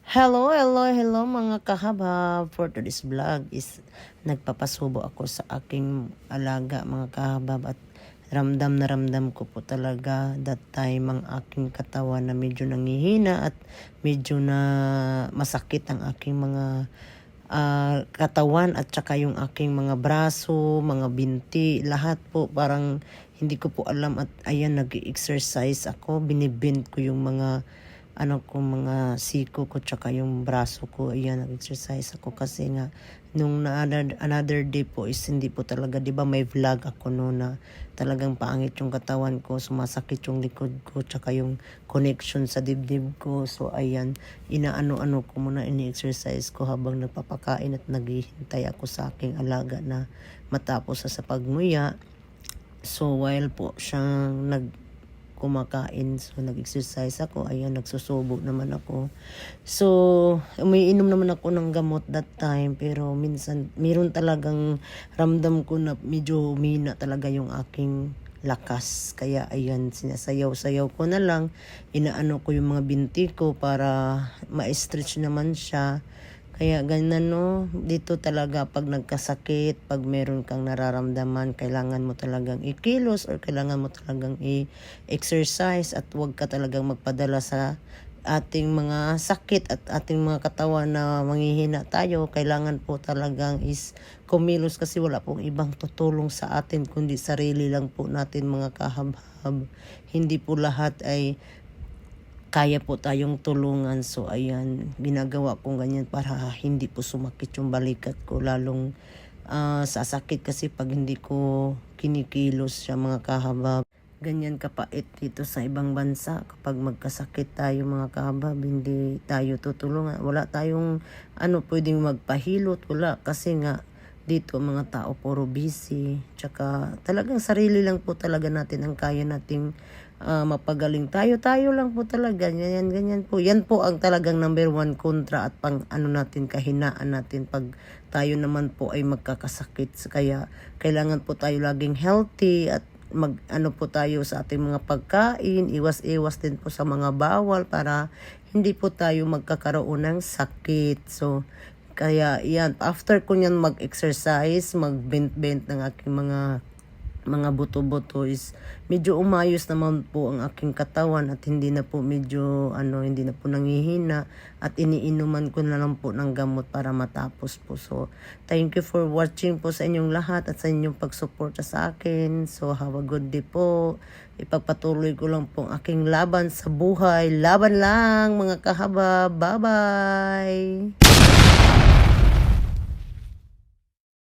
Hello mga kahabab. For today's vlog is nagpapasubo ako sa aking alaga mga kahabab at ramdam na ramdam ko po talaga that time ang aking katawan na medyo nangihina at medyo na masakit ang aking mga katawan at saka yung aking mga braso, mga binti, lahat po parang hindi ko po alam at ayan nag-exercise ako, binibend ko yung mga mga siko ko tsaka yung braso ko. Ayan, nag-exercise ako kasi nga nung another day po is hindi po talaga, di ba may vlog ako noon na talagang pangit yung katawan ko, sumasakit yung likod ko tsaka yung connection sa dibdib ko. So ayan, inaano ko muna, ini-exercise ko habang nagpapakain at naghihintay ako sa aking alaga na matapos sa pagnguya. So while po siyang kumakain, so nag-exercise ako, ayan, nagsusubo naman ako. So umiinom naman ako ng gamot that time, pero minsan meron talagang ramdam ko na medyo humina talaga yung aking lakas, kaya ayan, sinasayaw-sayaw ko na lang, inaano ko yung mga binti ko para ma-stretch naman siya. Kaya ganyan no, dito talaga pag nagkasakit, pag meron kang nararamdaman, kailangan mo talagang ikilos or kailangan mo talagang i-exercise at huwag ka talagang magpadala sa ating mga sakit at ating mga katawan na manghihina tayo. Kailangan po talagang is kumilos kasi wala pong ibang tutulong sa atin kundi sarili lang po natin mga kahabab. Hindi po lahat ay kaya po tayong tulungan. So ayan, ginagawa kong ganyan para hindi po sumakit yung balikat ko, lalong sasakit kasi pag hindi ko kinikilos siya mga kahabab. Ganyan kapait dito sa ibang bansa, kapag magkasakit tayo mga kahabab, hindi tayo tutulungan, wala tayong pwedeng magpahilot, wala, kasi nga dito mga tao puro busy, tsaka talagang sarili lang po talaga natin ang kaya nating mapagaling. Tayo lang po talaga, ganyan po. Yan po ang talagang number one kontra at pang natin, kahinaan natin pag tayo naman po ay magkakasakit. Kaya kailangan po tayo laging healthy at po tayo sa ating mga pagkain, iwas din po sa mga bawal para hindi po tayo magkakaroon ng sakit. So kaya yan, after ko nyan mag-exercise, mag-bend ng aking mga buto-buto is medyo umayos naman po ang aking katawan at hindi na po medyo hindi na po nangihina at iniinuman ko na lang po ng gamot para matapos po. So thank you for watching po sa inyong lahat at sa inyong pagsuporta sa akin. So have a good day po. Ipagpatuloy ko lang po ang aking laban sa buhay. Laban lang mga kahaba. Bye bye.